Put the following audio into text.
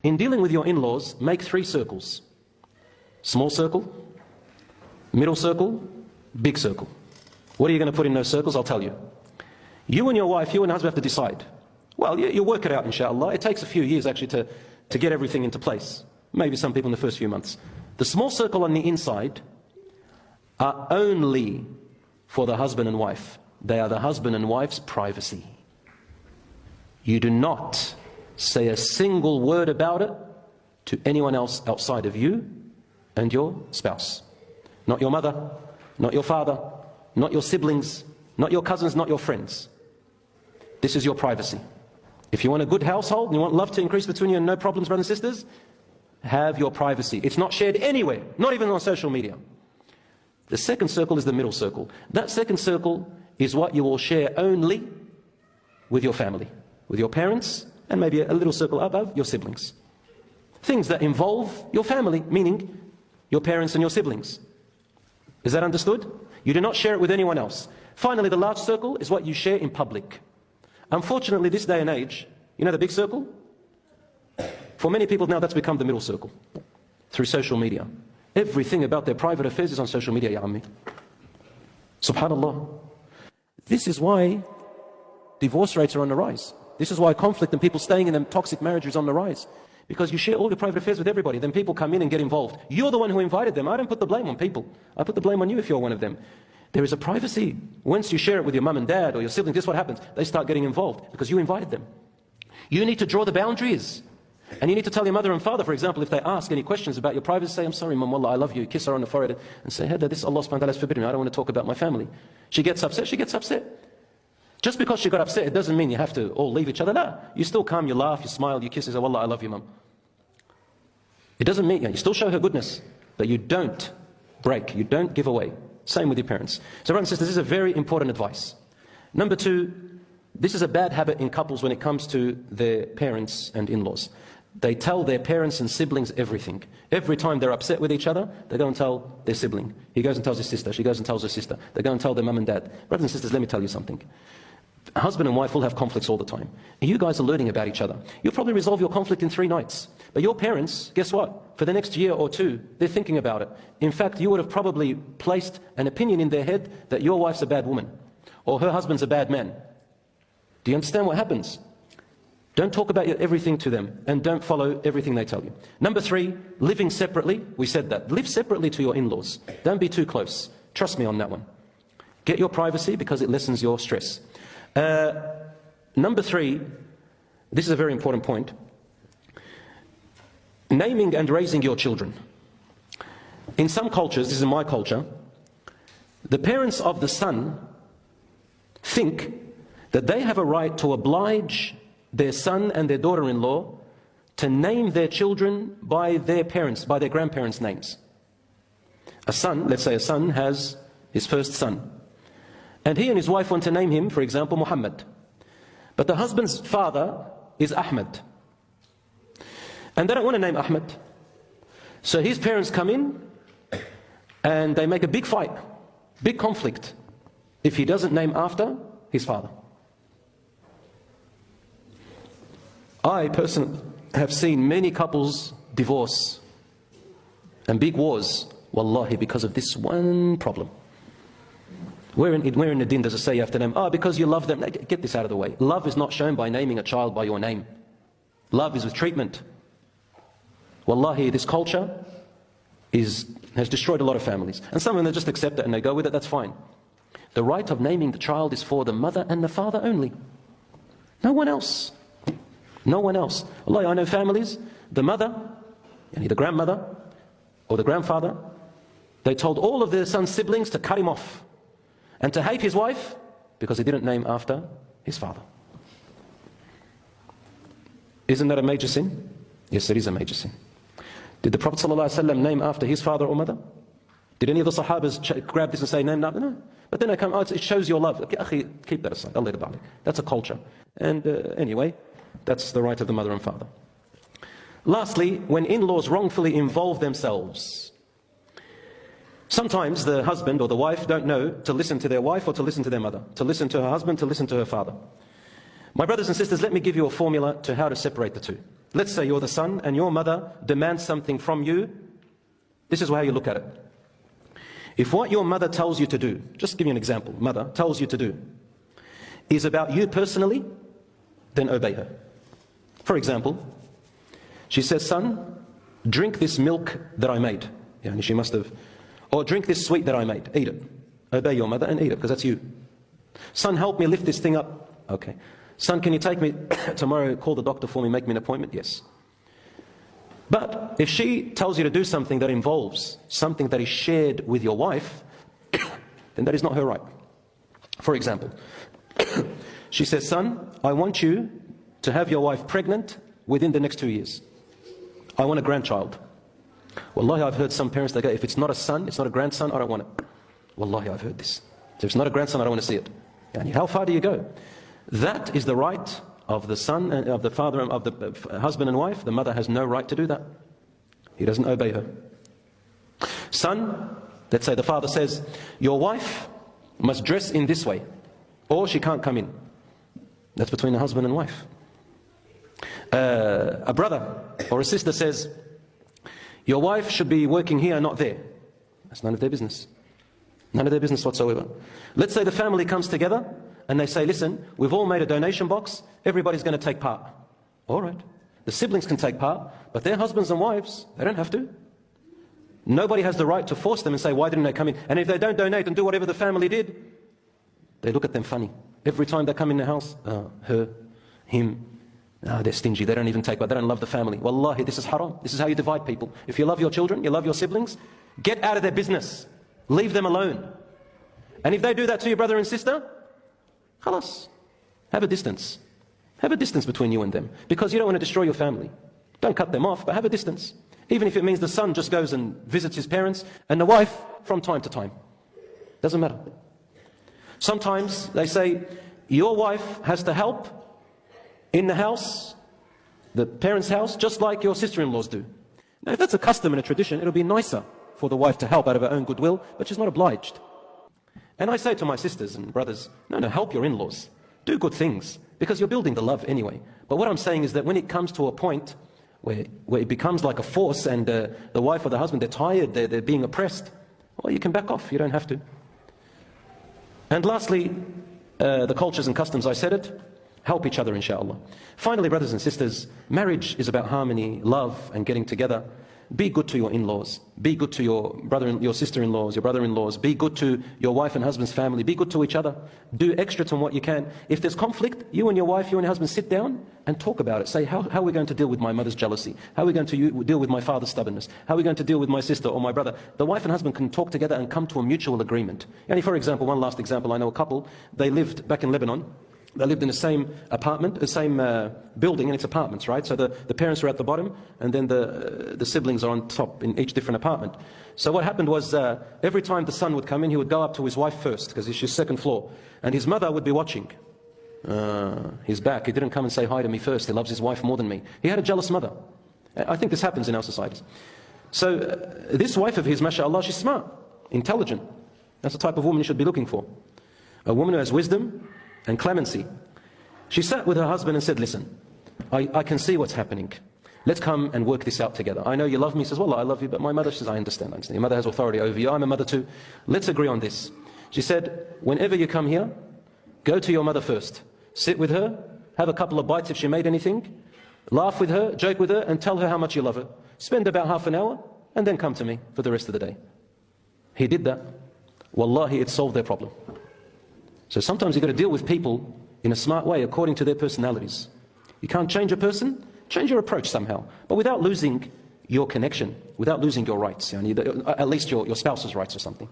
in dealing with your in-laws, make 3 circles. Small circle, middle circle, big circle. What are you going to put in those circles? I'll tell you. You and your wife, you and husband have to decide. Well, you work it out, inshallah. It takes a few years actually to get everything into place. Maybe some people in the first few months. The small circle on the inside are only for the husband and wife. They are the husband and wife's privacy. You do not say a single word about it to anyone else outside of you and your spouse. Not your mother, not your father, not your siblings, not your cousins, not your friends. This is your privacy. If you want a good household and you want love to increase between you and no problems, brothers and sisters, have your privacy. It's not shared anywhere, not even on social media. The second circle is the middle circle. That second circle is what you will share only with your family, with your parents, and maybe a little circle above, your siblings. Things that involve your family, meaning your parents and your siblings. Is that understood? You do not share it with anyone else. Finally, the large circle is what you share in public. Unfortunately, this day and age, you know the big circle? For many people now, that's become the middle circle through social media. Everything about their private affairs is on social media, ya ammi. Subhanallah. This is why divorce rates are on the rise. This is why conflict and people staying in a toxic marriage is on the rise. Because you share all your private affairs with everybody. Then people come in and get involved. You're the one who invited them. I don't put the blame on people. I put the blame on you if you're one of them. There is a privacy. Once you share it with your mum and dad or your siblings, this is what happens. They start getting involved because you invited them. You need to draw the boundaries. And you need to tell your mother and father, for example, if they ask any questions about your privacy, say, I'm sorry, Mum, wallah, I love you. Kiss her on the forehead and say, Hada, this Allah subhanahu wa ta'ala has forbidden me. I don't want to talk about my family. She gets upset, she gets upset. Just because she got upset, it doesn't mean you have to all leave each other. No, you still come, you laugh, you smile, you kiss, you say, wallah, I love you, Mum. It doesn't mean, you still show her goodness, but you don't break, you don't give away. Same with your parents. So brothers and sisters, this is a very important advice. Number 2, this is a bad habit in couples when it comes to their parents and in-laws. They tell their parents and siblings everything. Every time they're upset with each other, they go and tell their sibling. He goes and tells his sister, she goes and tells her sister. They go and tell their mum and dad. Brothers and sisters, let me tell you something. Husband and wife will have conflicts all the time. And you guys are learning about each other. You'll probably resolve your conflict in 3 nights. But your parents, guess what? For the next year or 2, they're thinking about it. In fact, you would have probably placed an opinion in their head that your wife's a bad woman or her husband's a bad man. Do you understand what happens? Don't talk about everything to them and don't follow everything they tell you. Number 3, living separately. We said that. Live separately to your in-laws. Don't be too close. Trust me on that one. Get your privacy because it lessens your stress. Number 3, this is a very important point. Naming and raising your children. In some cultures, this is my culture, the parents of the son think that they have a right to oblige their son and their daughter-in-law to name their children by their parents, by their grandparents' names. A son, let's say a son has his first son. And he and his wife want to name him, for example, Muhammad. But the husband's father is Ahmed. And they don't want to name Ahmed. So his parents come in and they make a big fight, big conflict, if he doesn't name after his father. I personally have seen many couples divorce and big wars, wallahi, because of this one problem. Where in the din does it say you have to name? Because you love them. Get this out of the way. Love is not shown by naming a child by your name. Love is with treatment. Wallahi, this culture has destroyed a lot of families. And some of them just accept it and they go with it, that's fine. The right of naming the child is for the mother and the father only. No one else. No one else. Wallahi, I know families, the mother, the grandmother or the grandfather, they told all of their son's siblings to cut him off and to hate his wife because he didn't name after his father. Isn't that a major sin? Yes, it is a major sin. Did the Prophet ﷺ name after his father or mother? Did any of the Sahabas grab this and say, name after? No. But then they come, it shows your love. Keep that aside. That's a culture. And anyway, that's the right of the mother and father. Lastly, when in-laws wrongfully involve themselves. Sometimes the husband or the wife don't know to listen to their wife or to listen to their mother, to listen to her husband, to listen to her father. My brothers and sisters, let me give you a formula to how to separate the two. Let's say you're the son and your mother demands something from you. This is how you look at it. If what your mother tells you to do, just to give you an example, mother tells you to do, is about you personally, then obey her. For example, she says, son, drink this milk that I made. Yeah, she must have. Or drink this sweet that I made. Eat it. Obey your mother and eat it, because that's you. Son, help me lift this thing up. Okay. Son, can you take me tomorrow, call the doctor for me, make me an appointment? Yes. But if she tells you to do something that involves something that is shared with your wife, then that is not her right. For example, she says, son, I want you to have your wife pregnant within the next 2 years. I want a grandchild. Wallahi, I've heard some parents that go, if it's not a son, it's not a grandson, I don't want it. Wallahi, I've heard this. If it's not a grandson, I don't want to see it. Yani, how far do you go? That is the right of the son and of the father, of the husband and wife. The mother has no right to do that. He doesn't obey her. Son, let's say the father says, your wife must dress in this way, or she can't come in. That's between the husband and wife. A brother or a sister says, your wife should be working here, not there. That's none of their business. None of their business whatsoever. Let's say the family comes together and they say, listen, we've all made a donation box, everybody's going to take part. All right. The siblings can take part, but their husbands and wives, they don't have to. Nobody has the right to force them and say, why didn't they come in? And if they don't donate and do whatever the family did, they look at them funny. Every time they come in the house, her, him, they're stingy, they don't even take part, they don't love the family. Wallahi, this is haram. This is how you divide people. If you love your children, you love your siblings, get out of their business. Leave them alone. And if they do that to your brother and sister, khalas, have a distance. Have a distance between you and them, because you don't want to destroy your family. Don't cut them off, but have a distance. Even if it means the son just goes and visits his parents, and the wife from time to time. Doesn't matter. Sometimes they say, your wife has to help in the house, the parents' house, just like your sister-in-laws do. Now, if that's a custom and a tradition, it'll be nicer for the wife to help out of her own goodwill, but she's not obliged. And I say to my sisters and brothers, no, help your in-laws. Do good things, because you're building the love anyway. But what I'm saying is that when it comes to a point where it becomes like a force and the wife or the husband, they're tired, they're being oppressed, well, you can back off, you don't have to. And lastly, the cultures and customs, I said it, help each other, inshallah. Finally, brothers and sisters, marriage is about harmony, love, and getting together. Be good to your in-laws. Be good to your sister-in-laws, your brother-in-laws. Be good to your wife and husband's family. Be good to each other. Do extra to what you can. If there's conflict, you and your wife, you and your husband sit down and talk about it. Say, how are we going to deal with my mother's jealousy? How are we going to deal with my father's stubbornness? How are we going to deal with my sister or my brother? The wife and husband can talk together and come to a mutual agreement. And for example, one last example, I know a couple, they lived back in Lebanon. They lived in the same apartment, the same building, and it's apartments, right? So the parents are at the bottom, and then the siblings are on top in each different apartment. So what happened was, every time the son would come in, he would go up to his wife first, because she's second floor. And his mother would be watching. He's back. He didn't come and say hi to me first. He loves his wife more than me. He had a jealous mother. I think this happens in our societies. So this wife of his, mashallah, she's smart, intelligent. That's the type of woman you should be looking for. A woman who has wisdom and clemency. She sat with her husband and said, listen, I can see what's happening. Let's come and work this out together. I know you love me. He says, well, I love you, but my mother says, I understand. Your mother has authority over you. I'm a mother too. Let's agree on this. She said, whenever you come here, go to your mother first. Sit with her, have a couple of bites if she made anything, laugh with her, joke with her, and tell her how much you love her. Spend about half an hour, and then come to me for the rest of the day. He did that. Wallahi, it solved their problem. So sometimes you've got to deal with people in a smart way according to their personalities. You can't change a person, change your approach somehow, but without losing your connection, without losing your rights, at least your spouse's rights or something.